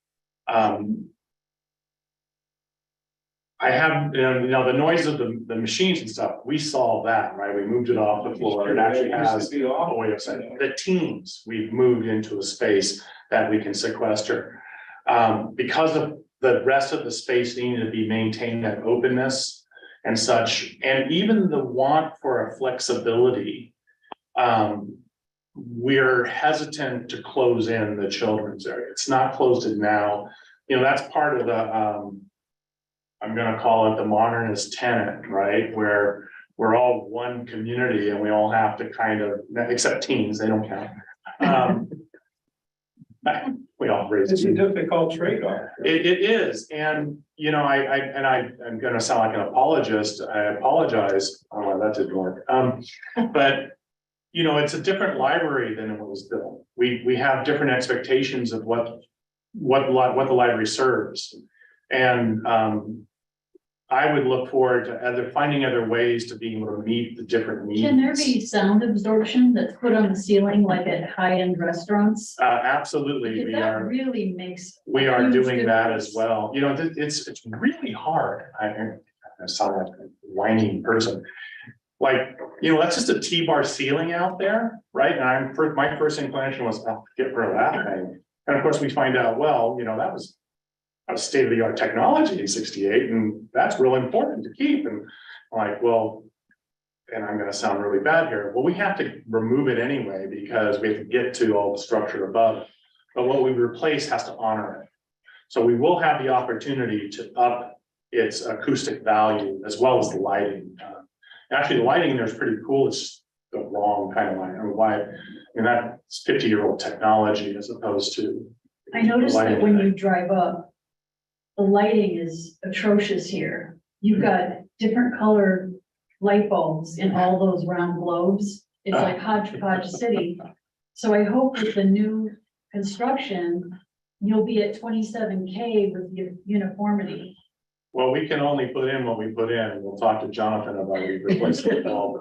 I have, the noise of the machines and stuff, we solved that, right? We moved it off the floor. It actually has a way of saying, the teams, we've moved into a space that we can sequester. Because of the rest of the space needing to be maintained at openness and such, and even the want for a flexibility, we're hesitant to close in the children's area. It's not closed in now. That's part of the, I'm gonna call it the modernist tenet, right? Where we're all one community and we all have to kind of, except teens, they don't count. We all raise. It's a difficult trade-off. It is, and I'm gonna sound like an apologist. I apologize. Oh, that didn't work. But it's a different library than it was built. We have different expectations of what the library serves, and I would look forward to finding other ways to be able to meet the different needs. Can there be sound absorption that's put on the ceiling like at high-end restaurants? Absolutely, Because that really makes. we a are huge doing that difference. as well. It's really hard. I sound like a whiny person. Like, that's just a T-bar ceiling out there, right? And my first inclination was, oh, get rid of that thing. And of course, we find out, well, that was a state-of-the-art technology in '68, and that's real important to keep. And I'm like, well, and I'm gonna sound really bad here. Well, we have to remove it anyway because we have to get to all the structure above. But what we replace has to honor it. So we will have the opportunity to up its acoustic value as well as the lighting. Actually, the lighting in there is pretty cool. It's the wrong kind of lighting. That's 50-year-old technology as opposed to. I noticed that lighting when today. you drive up, the lighting is atrocious here. You've got different colored light bulbs in all those round globes. It's like hodgepodge city. So I hope with the new construction, you'll be at 27K with your uniformity. Well, we can only put in what we put in. We'll talk to Jonathan about replacing the bulb.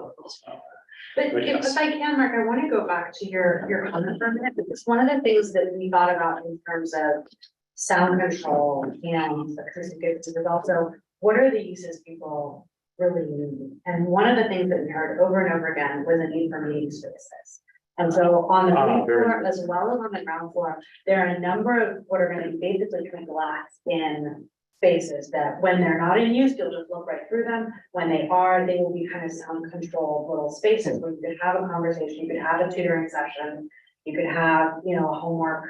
But But yes. if I can, Mark, I want to go back to your comment for a minute, because one of the things that we thought about in terms of sound control and acoustic is also, what are the uses people really need? And one of the things that we heard over and over again was a need for meeting spaces. And so on the main floor as well as on the ground floor, there are a number of what are going to be basically kind of glass in spaces that when they're not in use, you'll just look right through them. When they are, they will be kind of sound controlled little spaces where you could have a conversation, you could have a tutoring session, you could have, a homework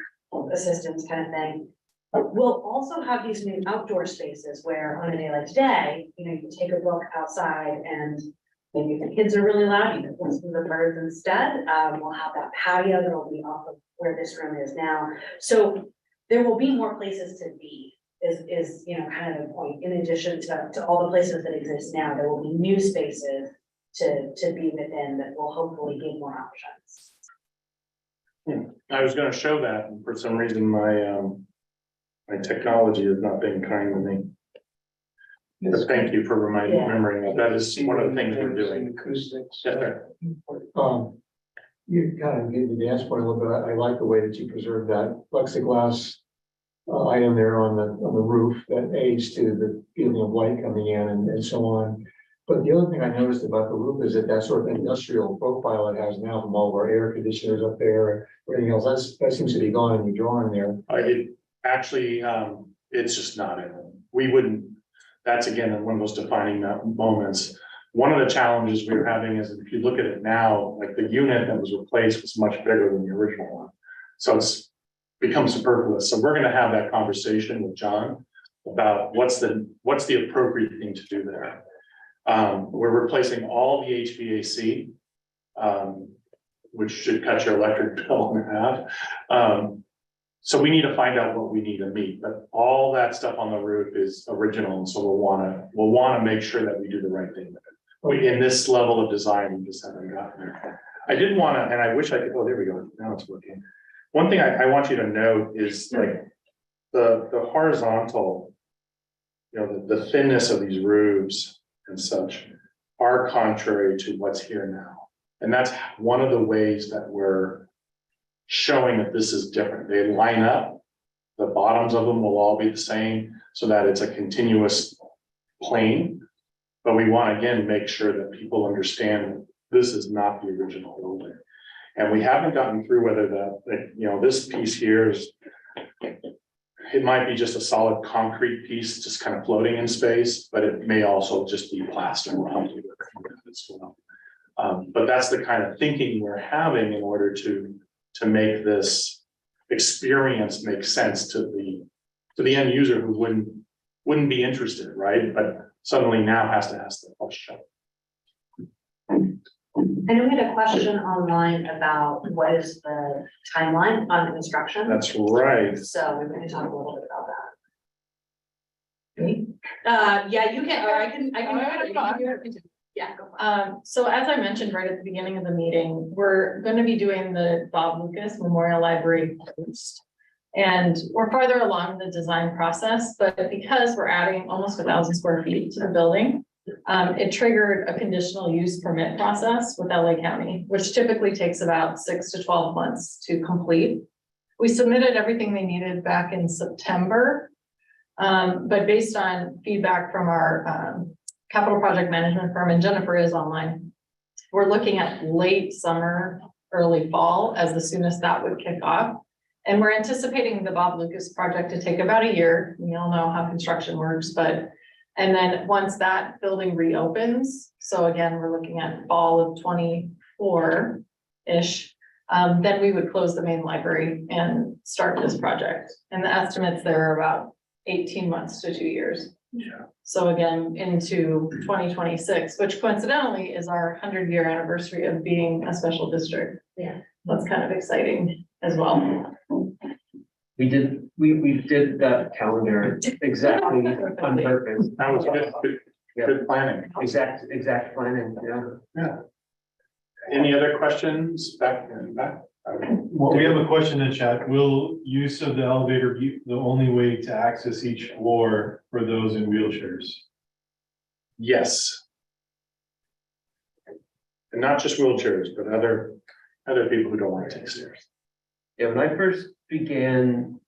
assistance kind of thing. We'll also have these new outdoor spaces where on a day like today, you can take a look outside and maybe if the kids are really loud, you can listen to the birds instead. We'll have that patio that will be off of where this room is now. So there will be more places to be is kind of the point. In addition to all the places that exist now, there will be new spaces to be within that will hopefully give more options. I was gonna show that, and for some reason, my technology has not been kind to me. But thank you for remembering that. That is one of the things we're doing. Acoustics. Yes, sir. You kind of gave the dance point a little bit. I like the way that you preserve that plexiglass item there on the roof that aids to the feeling of light coming in and so on. But the other thing I noticed about the roof is that sort of industrial profile it has now from all of our air conditioners up there, everything else, that seems to be gone in the drawing there. It actually, it's just not in it. We wouldn't, that's again, one of those defining moments. One of the challenges we were having is if you look at it now, like the unit that was replaced was much bigger than the original one. So it's become superfluous. So we're gonna have that conversation with John about what's the appropriate thing to do there. We're replacing all the HVAC. which should cut your electric bill in half. So we need to find out what we need to meet, but all that stuff on the roof is original, and so we'll wanna make sure that we do the right thing with it. In this level of design, we just haven't gotten there. I did wanna, and I wish I could, oh, there we go, now it's working. One thing I want you to note is like the horizontal, you know, the thinness of these roofs and such are contrary to what's here now. And that's one of the ways that we're showing that this is different. They line up, the bottoms of them will all be the same so that it's a continuous plane. But we want to again make sure that people understand this is not the original building. And we haven't gotten through whether that, you know, this piece here is, it might be just a solid concrete piece, just kind of floating in space, but it may also just be plaster. But that's the kind of thinking we're having in order to make this experience make sense to the end user who wouldn't be interested, right? But suddenly now has to ask the question. I know we had a question online about what is the timeline on construction. That's right. So we're going to talk a little bit about that. Me? Yeah, you can, or I can. Yeah, go for it. So as I mentioned right at the beginning of the meeting, we're gonna be doing the Bob Lucas Memorial Library first. And we're farther along the design process, but because we're adding almost 1,000 square feet to the building, it triggered a conditional use permit process with LA County, which typically takes about 6 to 12 months to complete. We submitted everything they needed back in September. But based on feedback from our capital project management firm, and Jennifer is online, we're looking at late summer, early fall as the soonest that would kick off. And we're anticipating the Bob Lucas project to take about a year. We all know how construction works, and then once that building reopens, so again, we're looking at fall of 24-ish, then we would close the main library and start this project. And the estimates there are about 18 months to 2 years. Yeah. So again, into 2026, which coincidentally is our 100-year anniversary of being a special district. Yeah. That's kind of exciting as well. We did that calendar exactly on purpose. That was good planning. Exact planning, yeah. Any other questions back? Well, we have a question in chat. Will use of the elevator be the only way to access each floor for those in wheelchairs? Yes. And not just wheelchairs, but other people who don't want to take stairs. Yeah, when I first began,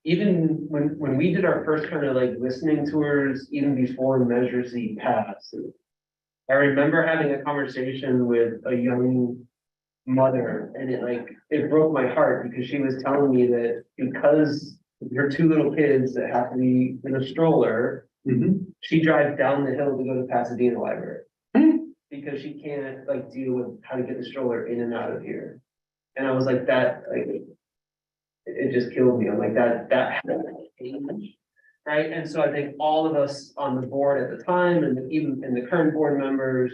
even when we did our first kind of like listening tours, even before Measure Z passed, I remember having a conversation with a young mother, and it broke my heart because she was telling me that because her 2 little kids that have to be in a stroller, she drives down the hill to go to Pasadena Library because she can't deal with how to get the stroller in and out of here. And I was like, it just killed me. I'm like, that change, right? And so I think all of us on the board at the time, and even in the current board members,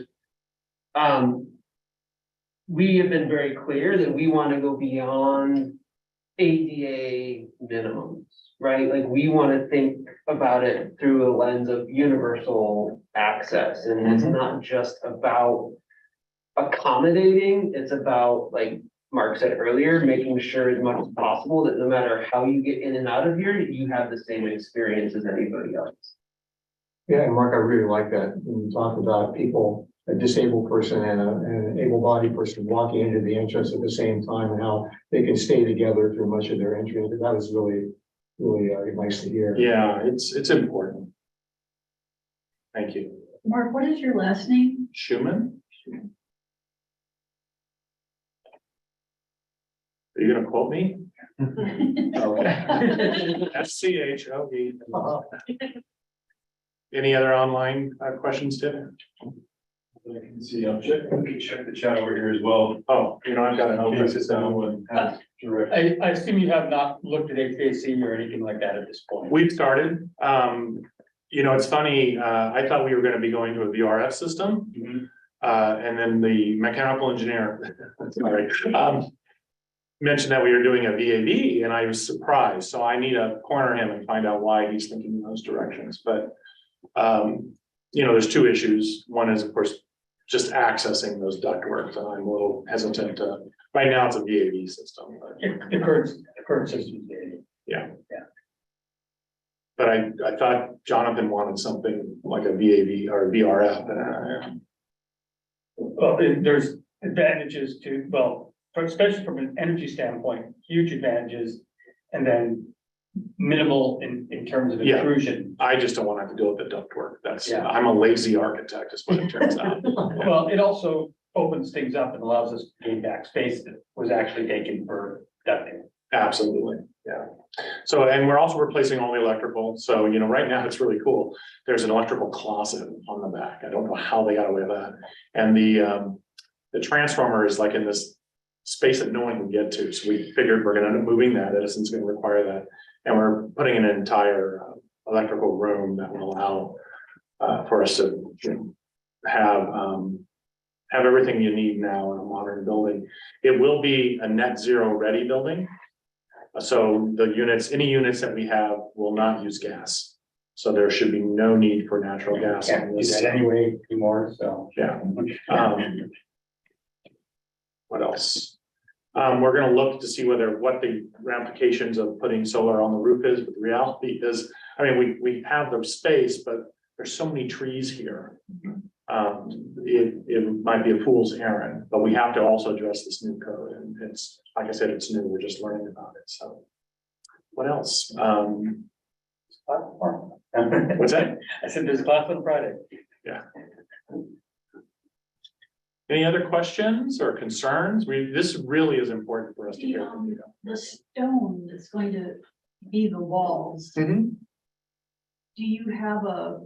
we have been very clear that we want to go beyond ADA minimums, right? Like we want to think about it through a lens of universal access. And it's not just about accommodating, it's about, like Mark said earlier, making sure as much as possible that no matter how you get in and out of here, you have the same experience as anybody else. Yeah, and Mark, I really like that. When you talk about people, a disabled person and an able-bodied person walking into the entrance at the same time, and how they can stay together through much of their entry. That was really nice to hear. Yeah, it's important. Thank you. Mark, what is your last name? Schumann? Are you gonna quote me? SCHOE. Any other online questions, Tim? I can see, we can check the chat over here as well. Oh, I've got an In open case system. someone has direct. I assume you have not looked at HVAC or anything like that at this point. We've started. It's funny, I thought we were gonna be going to a VRF system. And then the mechanical engineer, sorry, mentioned that we were doing a VAV and I was surprised. So I need to corner him and find out why he's thinking in those directions. But, there's two issues. One is, of course, just accessing those ductworks. And I'm a little hesitant to, right now it's a VAV system. But, The current system. but I thought Jonathan wanted something like a VAV or VRF. Well, there's advantages to, especially from an energy standpoint, huge advantages. And then minimal in terms of Yeah. intrusion. I just don't want to have to deal with the ductwork. Yeah. I'm a lazy architect is what it turns out. Well, it also opens things up and allows us to gain back space that was actually taken for ducting. Absolutely, yeah. So, and we're also replacing all the electrical. So, right now it's really cool. There's an electrical closet on the back. I don't know how they got away with that. And the transformer is like in this space that no one can get to. So we figured we're going to end up moving that. Edison's going to require that. And we're putting in an entire electrical room that will allow for us to have everything you need now in a modern building. It will be a net zero ready building. So the units, any units that we have will not use gas. So there should be no need for natural gas on Can't do this. that anyway anymore, so. Yeah. What else? We're gonna look to see what the ramifications of putting solar on the roof is, but the reality is, we have the space, but there's so many trees here. It might be a fool's errand, but we have to also address this new code, and it's, like I said, it's new, we're just learning about it, so. What else? What's that? I said there's a class on Friday. Any other questions or concerns? This really is important for us to hear from you. The stone that's going to be the walls, Mhm. do you have a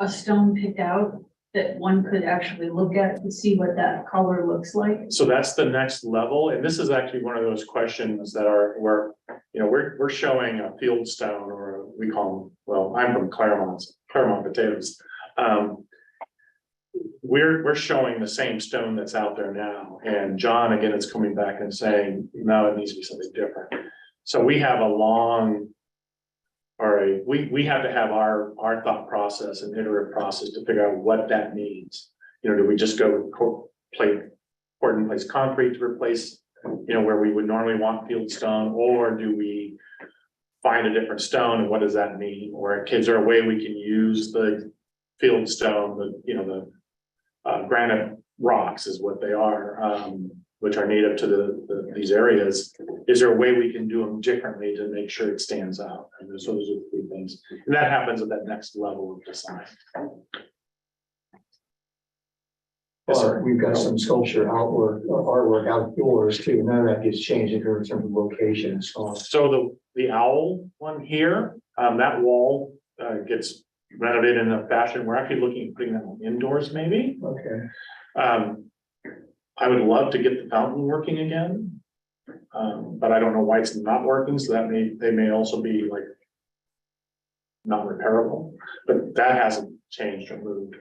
stone picked out that one could actually look at to see what that color looks like? So that's the next level, and this is actually one of those questions that we're showing a field stone, or we call them, well, I'm from Claremont potatoes. We're showing the same stone that's out there now, and John, again, is coming back and saying, no, it needs to be something different. So we have we have to have our thought process and iterative process to figure out what that means. Do we just go poured in place concrete to replace, where we would normally want field stone, or do we find a different stone, and what does that mean? Or is there a way we can use the field stone, the granite rocks is what they are, which are native to these areas. Is there a way we can do them differently to make sure it stands out? And so those are the three things. And that happens at that next level of design. Yes, sir. We've got some sculpture artwork outdoors too. None of that gets changed in terms of location and so on. So the owl one here, that wall gets renovated in a fashion. We're actually looking at putting that one indoors maybe. Okay. I would love to get the fountain working again. But I don't know why it's not working, so they may also be like not repairable, but that hasn't changed or moved.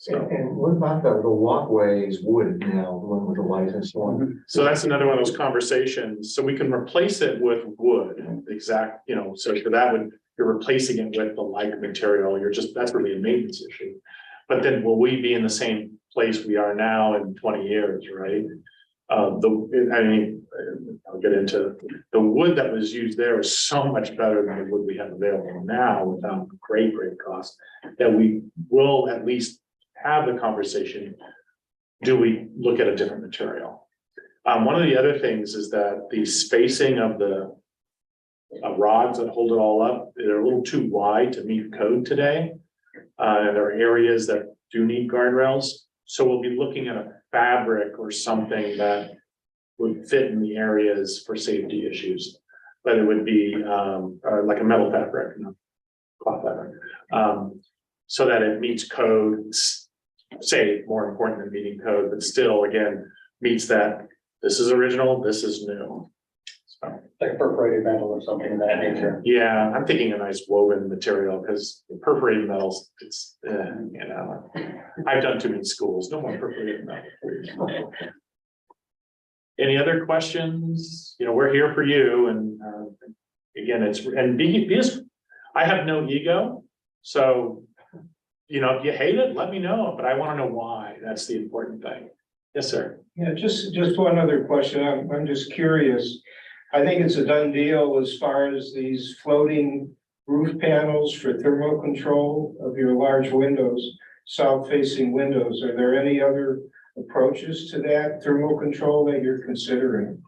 And what about the walkway is wood now, the one with the lights and so on? So that's another one of those conversations. So we can replace it with wood, exact, so for that would, you're replacing it with the like material. That's really a maintenance issue. But then will we be in the same place we are now in 20 years, right? I'll get into the wood that was used there is so much better than the wood we have available now without great cost, that we will at least have the conversation. Do we look at a different material? One of the other things is that the spacing of the rods that hold it all up, they're a little too wide to meet code today. And there are areas that do need guardrails. So we'll be looking at a fabric or something that would fit in the areas for safety issues. But it would be like a metal fabric, cloth fabric, so that it meets code, say more important than meeting code, but still, again, meets that this is original, this is new. Like a perforated metal or something of that nature. Yeah, I'm thinking a nice woven material, because perforated metals, it's, you know, I've done too many schools, no more perforated metal, please. Any other questions? You know, we're here for you, and, again, because I have no ego, so, you know, if you hate it, let me know, but I want to know why. That's the important thing. Yes, sir. Yeah, just one other question. I'm just curious. I think it's a done deal as far as these floating roof panels for thermal control of your large windows, south-facing windows. Are there any other approaches to that thermal control that you're considering?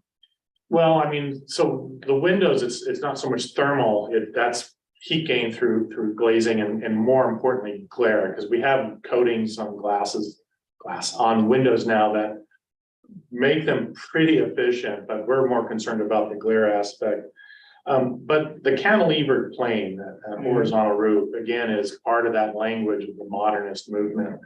Well, I mean, so the windows, it's not so much thermal, that's heat gain through glazing and more importantly, glare, because we have coatings on glass on windows now that make them pretty efficient, but we're more concerned about the glare aspect. But the cantilevered plane, that horizontal roof, again, is part of that language of the modernist movement.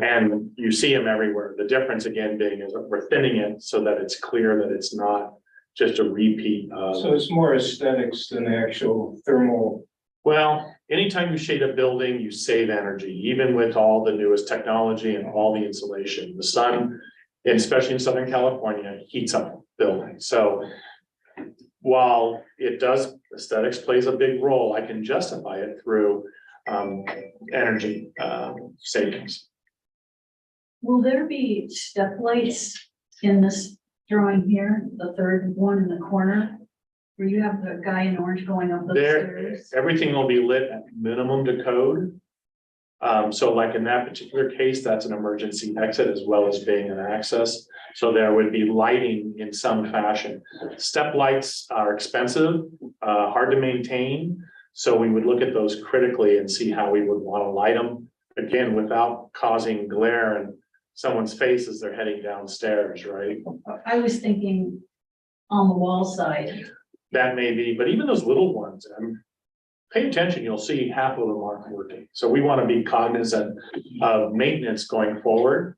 And you see them everywhere. The difference again being is that we're thinning it so that it's clear that it's not just a repeat of. So it's more aesthetics than actual thermal. Well, anytime you shade a building, you save energy, even with all the newest technology and all the insulation. The sun, and especially in Southern California, heats up buildings. So while it does, aesthetics plays a big role, I can justify it through energy savings. Will there be step lights in this drawing here, the third one in the corner? Where you have the guy in orange going up the stairs? Everything will be lit at minimum to code. So like in that particular case, that's an emergency exit as well as being an access. So there would be lighting in some fashion. Step lights are expensive, hard to maintain. So we would look at those critically and see how we would want to light them. Again, without causing glare in someone's face as they're heading downstairs, right? I was thinking on the wall side. That may be, but even those little ones, pay attention, you'll see half of them aren't working. So we want to be cognizant of maintenance going forward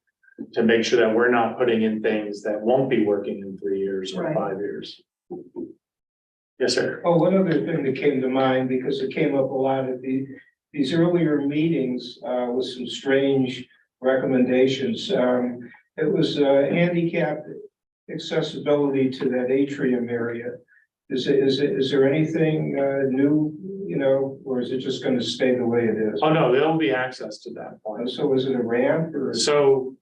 to make sure that we're not putting in things that won't be working in 3 years or Right. 5 years. Yes, sir. Oh, one other thing that came to mind, because it came up a lot at these earlier meetings, with some strange recommendations. It was handicap accessibility to that atrium area. Is there anything new, you know, or is it just going to stay the way it is? Oh, no, there'll be access to that point. So is it a ramp or? So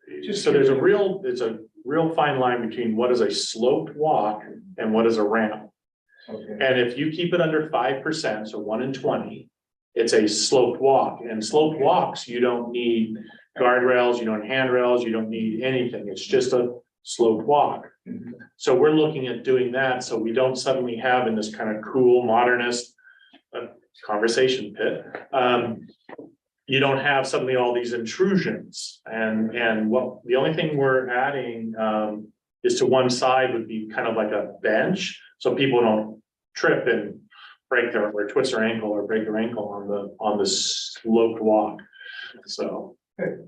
there's a real fine line between what is a sloped walk and what is a ramp. Okay. And if you keep it under 5%, so 1 in 20, it's a sloped walk. And sloped walks, you don't need guardrails, you don't handrails, you don't need anything. It's just a sloped walk. Mhm. So we're looking at doing that, so we don't suddenly have in this kind of cool modernist conversation pit. You don't have suddenly all these intrusions, and what the only thing we're adding is to one side would be kind of like a bench, so people don't trip and break their or twist their ankle or break their ankle on the sloped walk. So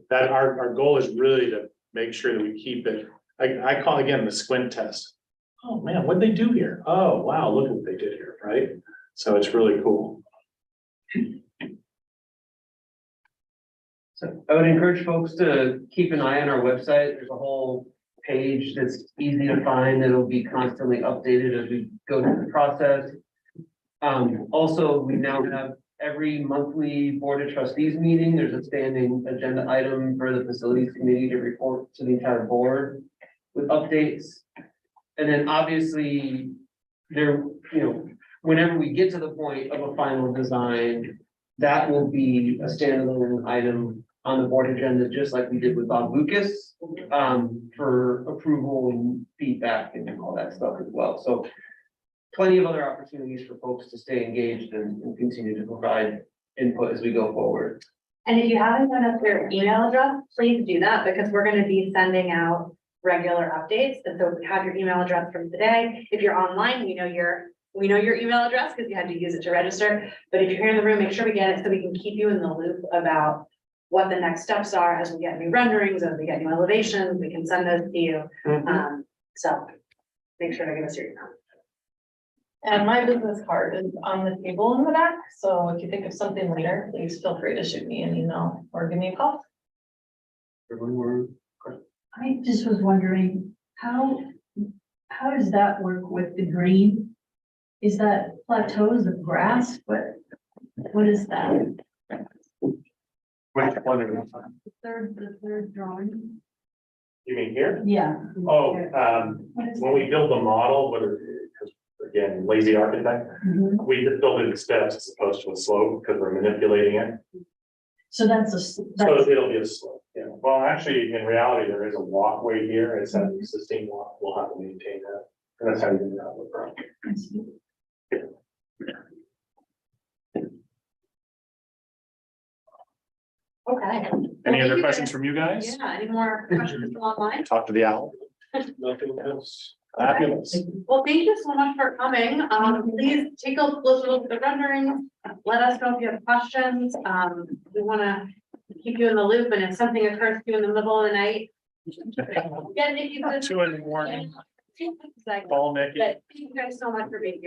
that our goal is really to make sure that we keep it. I call again the squint test. Oh man, what'd they do here? Oh wow, look at what they did here, right? So it's really cool. So I would encourage folks to keep an eye on our website. There's a whole page that's easy to find. It'll be constantly updated as we go through the process. Also, we now have every monthly Board of Trustees meeting. There's a standing agenda item for the facilities committee to report to the entire board with updates. And then obviously there, whenever we get to the point of a final design, that will be a standalone item on the board agenda, just like we did with Bob Lucas, for approval and feedback and all that stuff as well. So plenty of other opportunities for folks to stay engaged and continue to provide input as we go forward. And if you haven't done up your email address, please do that, because we're gonna be sending out regular updates. And so have your email address from today. If you're online, we know your email address because you had to use it to register. But if you're here in the room, make sure we get it so we can keep you in the loop about what the next steps are as we get new renderings, as we get new elevations, we can send those to you. So make sure to give us your email. And my business card is on the table in the back, so if you think of something later, please feel free to shoot me an email or give me a call. I just was wondering, how does that work with the green? Is that plateaus of grass? What is that? Which one are you- The third drawing? You mean here? Yeah. Oh, What is when we build the model, whether, because again, lazy architect, Mhm. we just build it in steps as opposed to a slope because we're manipulating it. So that's So it'll be a slope, yeah. Well, actually, in reality, there is a walkway here. It's an existing walk. We'll have to maintain that. And that's how you do that with project. Okay. Any other questions from you guys? Yeah, any more questions online? Talk to the owl. Nothing else. Fabulous. Well, thank you so much for coming. Please take a look at the renderings. Let us know if you have questions. We wanna keep you in the loop, and if something occurs to you in the middle of the night. Yeah, Nikki. 2 in the morning. Exactly. Call Mickey. But thank you guys so much for being here.